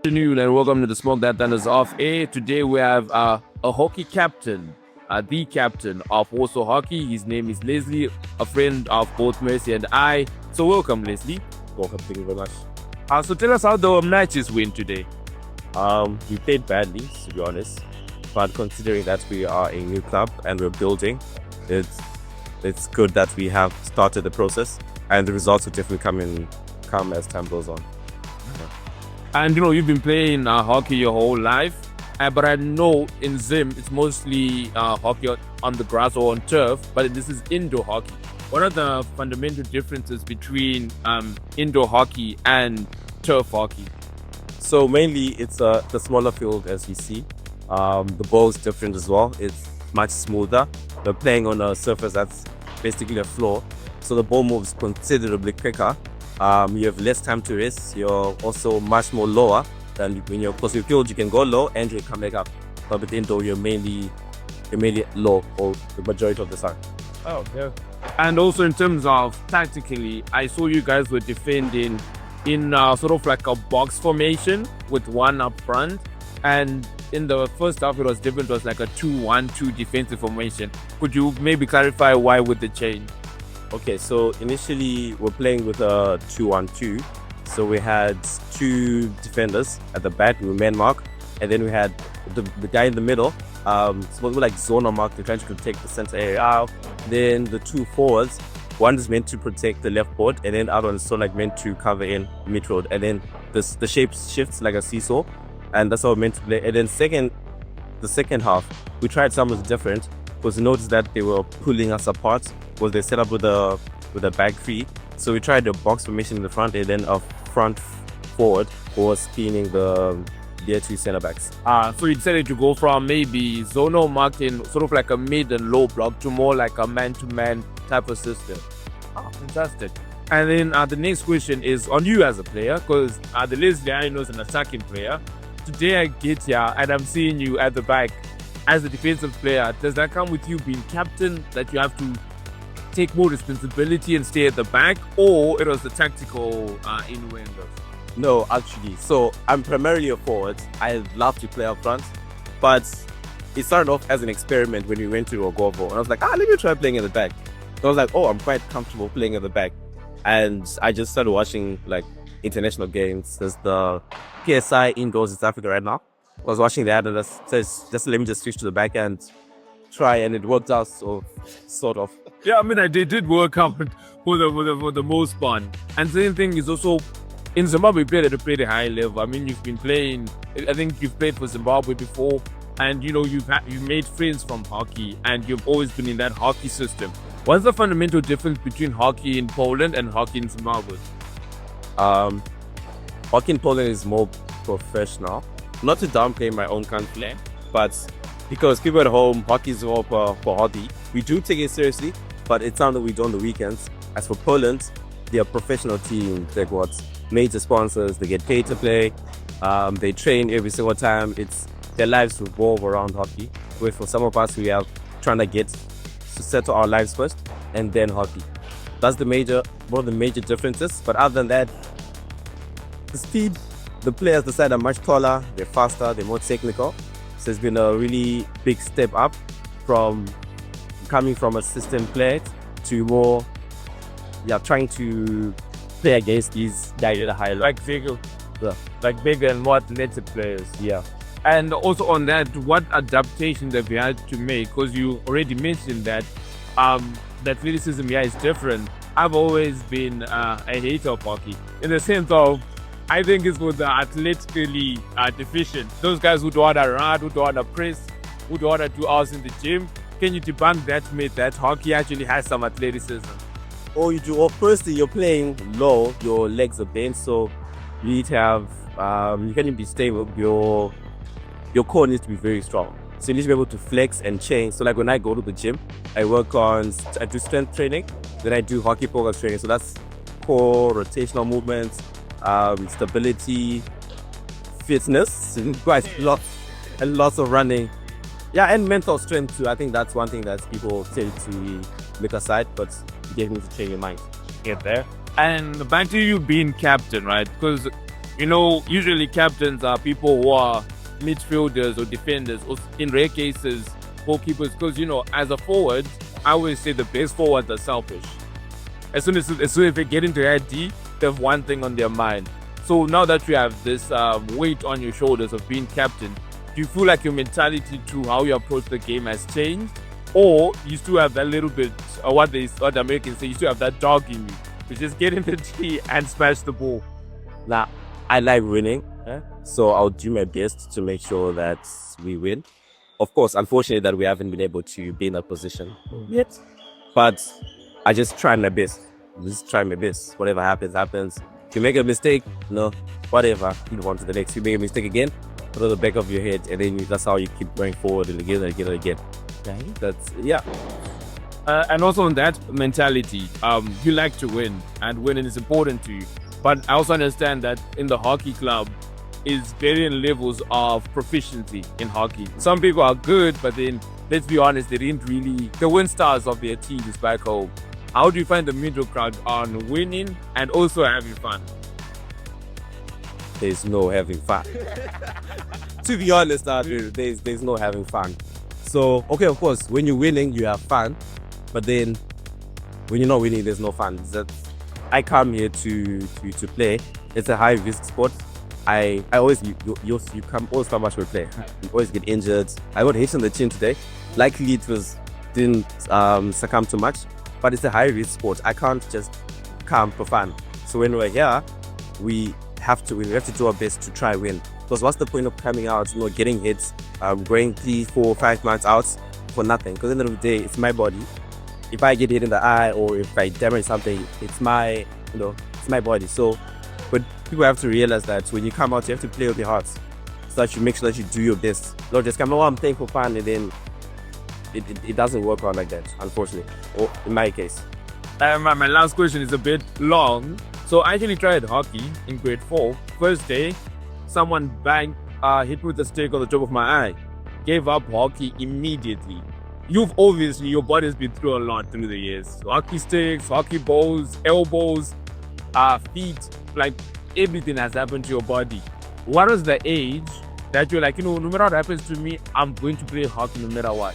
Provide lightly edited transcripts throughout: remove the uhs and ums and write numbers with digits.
Afternoon and welcome to the Smoke That Thunders Off Air. Today we have a hockey captain, the captain of Warsaw Hockey. His name is Lesley, a friend of both Mercy and I. So welcome, Lesley. Welcome, thank you very much. So tell us how the Knights went today. We played badly, to be honest, but considering that we are a new club and we're building, it's good that we have started the process, and the results will definitely come as time goes on. And you've been playing hockey your whole life, but I know in Zim it's mostly hockey on the grass or on turf, but this is indoor hockey. What are the fundamental differences between indoor hockey and turf hockey? So mainly it's the smaller field, as you see. The ball is different as well. It's much smoother. We're playing on a surface that's basically a floor, so the ball moves considerably quicker. You have less time to rest. You're also much more lower than when you're close to the field. You can go low and you come back up. But with indoor, you're mainly low or the majority of the time. Oh, yeah. And also in terms of tactically, I saw you guys were defending in sort of like a box formation with one up front. And in the first half, it was different. It was like a 2-1-2 defensive formation. Could you maybe clarify why with the change? Okay, so initially we're playing with a 2-1-2. So we had two defenders at the back, we were man mark, and then we had the guy in the middle. So we were like zonal mark, they're trying to protect the center area out. Then the two forwards, one is meant to protect the left board, and then other one is sort of like meant to cover in mid road. And then the shape shifts like a seesaw, and that's how we're meant to play. And then the second half, we tried something different, because we noticed that they were pulling us apart, because they set up with a back three. So we tried a box formation in the front, and then a front forward was spinning the two center backs. So you decided to go from maybe zonal marking, sort of like a mid and low block, to more like a man-to-man type of system. Fantastic. And then the next question is on you as a player, because the Lesley I know is an attacking player. Today I get here and I'm seeing you at the back as a defensive player. Does that come with you being captain, that you have to take more responsibility and stay at the back, or it was the tactical innuendos? No, actually. So I'm primarily a forward. I love to play up front, but it started off as an experiment when we went to Ogovo, and I was like, let me try playing at the back. So I was like, I'm quite comfortable playing at the back, and I just started watching like international games. There's the PSI indoors in South Africa right now. I was watching that, and just let me just switch to the back and try, and it worked out sort of. Yeah, I mean, they did work out for the most part. And the same thing is also in Zimbabwe, you played at a pretty high level. I mean, you've been playing. I think you've played for Zimbabwe before, and you've made friends from hockey, and you've always been in that hockey system. What's the fundamental difference between hockey in Poland and hockey in Zimbabwe? Hockey in Poland is more professional. Not to downplay my own country, but because people at home, hockey is more for hobby. We do take it seriously, but it's something we do on the weekends. As for Poland, they're a professional team. They've got major sponsors. They get paid to play. They train every single time. Their lives revolve around hockey. Where for some of us, we are trying to settle our lives first and then hockey. That's one of the major differences. But other than that, the speed, the players the side are much taller. They're faster. They're more technical. So it's been a really big step up from coming from a system player to more, trying to play against these guys at a higher level. Like bigger and more athletic players. Yeah. And also on that, what adaptations have you had to make? Because you already mentioned that the athleticism here is different. I've always been a hater of hockey in the sense of, I think it's for the athletically deficient. Those guys who don't want to run, who don't want to press, who don't want to do hours in the gym. Can you debunk that myth that hockey actually has some athleticism? Oh, you do. Well, firstly, you're playing low, your legs are bent, so you need to have, you can't be stable. Your core needs to be very strong. So you need to be able to flex and change. So like when I go to the gym, I do strength training, then I do hockey focus training. So that's core, rotational movements, stability, fitness, quite lots of running. Yeah, and mental strength too. I think that's one thing that people tend to make aside, but you need to change your mind. Get there. And back to you being captain, right? Because You know, usually captains are people who are midfielders or defenders, or in rare cases, goalkeepers. Because, you know, as a forward, I always say the best forwards are selfish. As soon as they get into ID, they have one thing on their mind. So now that you have this weight on your shoulders of being captain, do you feel like your mentality to how you approach the game has changed? Or you still have that little bit, what the Americans say, you still have that dog in you, to just get in the tee and smash the ball? Now, I like winning, so I'll do my best to make sure that we win. Of course, unfortunately, that we haven't been able to be in that position yet. But I just try my best. Just try my best. Whatever happens, happens. If you make a mistake, no, whatever. Move on to the next. If you make a mistake again, put it on the back of your head, and then that's how you keep going forward and again and again and again. Okay. That's And also on that mentality, you like to win, and winning is important to you. But I also understand that in the hockey club is varying levels of proficiency in hockey. Some people are good, but then let's be honest, they didn't really the win stars of their teams back home. How do you find the middle ground on winning and also having fun? There's no having fun. To be honest, there's no having fun. So, okay, of course, when you're winning, you have fun. But then, when you're not winning, there's no fun. I come here to play. It's a high-risk sport. You always come much to play. You always get injured. I got hit on the chin today. Luckily, didn't succumb too much. But it's a high-risk sport. I can't just come for fun. So when we're here, we have to do our best to try win. Because what's the point of coming out, getting hits, going 3, 4, 5 months out for nothing? Because at the end of the day, it's my body. If I get hit in the eye or if I damage something, it's my body. So, but people have to realize that when you come out, you have to play with your heart, so that you make sure that you do your best. Not just come, I'm playing for fun, and then it doesn't work out like that, unfortunately. Or in my case. My last question is a bit long. So I actually tried hockey in grade 4. First day, someone hit me with a stick on the top of my eye. Gave up hockey immediately. Your body's been through a lot through the years. Hockey sticks, hockey balls, elbows, feet, like everything has happened to your body. What was the age that you're like, no matter what happens to me, I'm going to play hockey no matter what?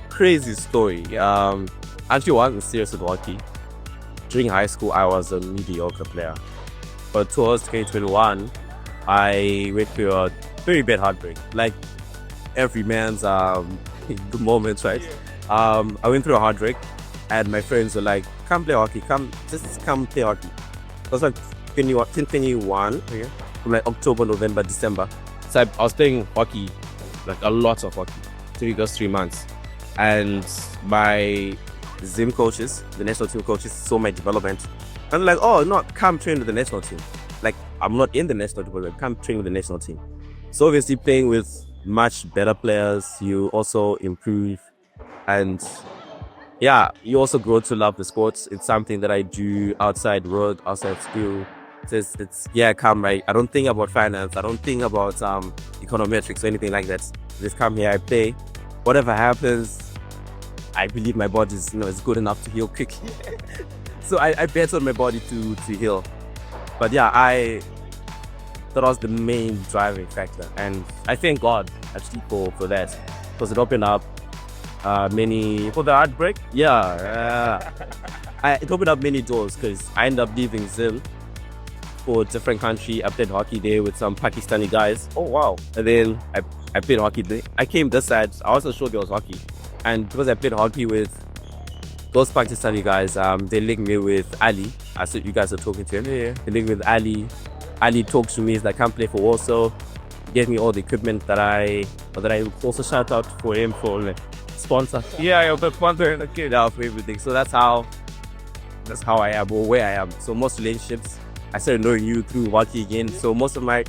Crazy story. Actually, wasn't serious with hockey. During high school, I was a mediocre player. But towards 2021, I went through a very bad heartbreak. Like every man's good moments, right? I went through a heartbreak, and my friends were like, "Come play hockey. Just come play hockey." It was like 2021, from like October, November, December. So I was playing hockey, like a lot of hockey, 3 months. And my Zim coaches, the national team coaches, saw my development. And they're like, "Oh, no, come train with the national team." Like, I'm not in the national team, but come train with the national team. So obviously playing with much better players, you also improve. And yeah, you also grow to love the sports. It's something that I do outside work, outside school. Come right. I don't think about finance. I don't think about econometrics or anything like that. Just come here, I play. Whatever happens, I believe my body is good enough to heal quick. So I bet on my body to heal. But yeah, that was the main driving factor. And I thank God actually for that. Because it opened up many... For the heartbreak? Yeah. It opened up many doors, because I ended up leaving Zim for a different country. I played hockey there with some Pakistani guys. Oh, wow. And then I played hockey there. I came this side. I wasn't sure there was hockey. And because I played hockey with those Pakistani guys, they linked me with Ali. I said you guys are talking to him. Yeah. They linked me with Ali. Ali talks to me. He's like, "Come play for Warsaw." He gave me all the equipment that I also shout out for him for like, sponsor. Yeah, the sponsor and the kid. Yeah, for everything. So that's how I am, or where I am. So most relationships, I started knowing you through hockey again. So most of my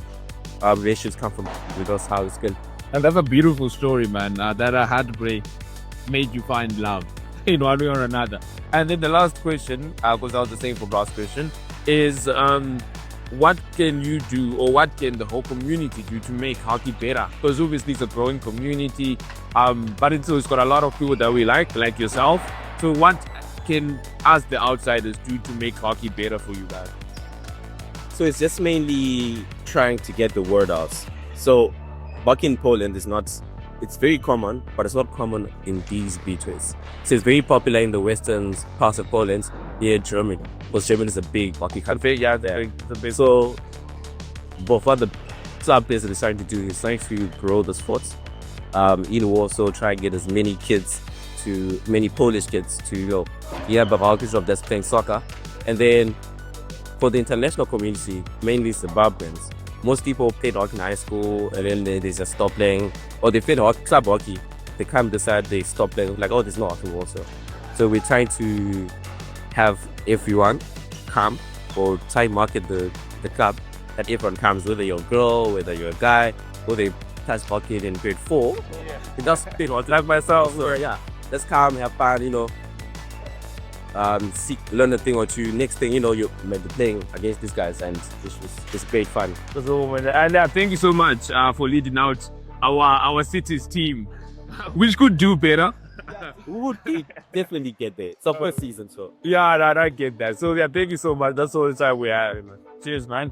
relationships come from with us, how it's good. And that's a beautiful story, man. That a heartbreak made you find love in one way or another. And then the last question, because I was the same for last question, is what can you do, or what can the whole community do to make hockey better? Because obviously it's a growing community, but it's got a lot of people that we like yourself. So what can us, the outsiders, do to make hockey better for you guys? So it's just mainly trying to get the word out. So hockey in Poland is not, it's very common, but it's not common in these beaches. So it's very popular in the western parts of Poland, here in Germany, because Germany is a big hockey country. Yeah, there. the big. So, but what the club is trying to do is trying to grow the sports. In Warsaw, try and get as many Polish kids to, have a hockey club that's playing soccer. And then for the international community, mainly Zimbabweans, most people played hockey in high school and then they just stop playing, or they played club hockey. They come decide they stop playing, like, oh, there's no hockey also. So we're trying to have everyone come, or try market the club, that everyone comes, whether you're a girl, whether you're a guy, whether they touch hockey in grade 4. It does play hockey like myself. So yeah, let's come, have fun, learn a thing or two. Next thing you're meant to playing against these guys, and it's great fun. And thank you so much for leading out our city's team, which could do better. We would definitely get there. It's our first season, so yeah, I get that. So yeah, thank you so much. That's all the time we have. Cheers, man.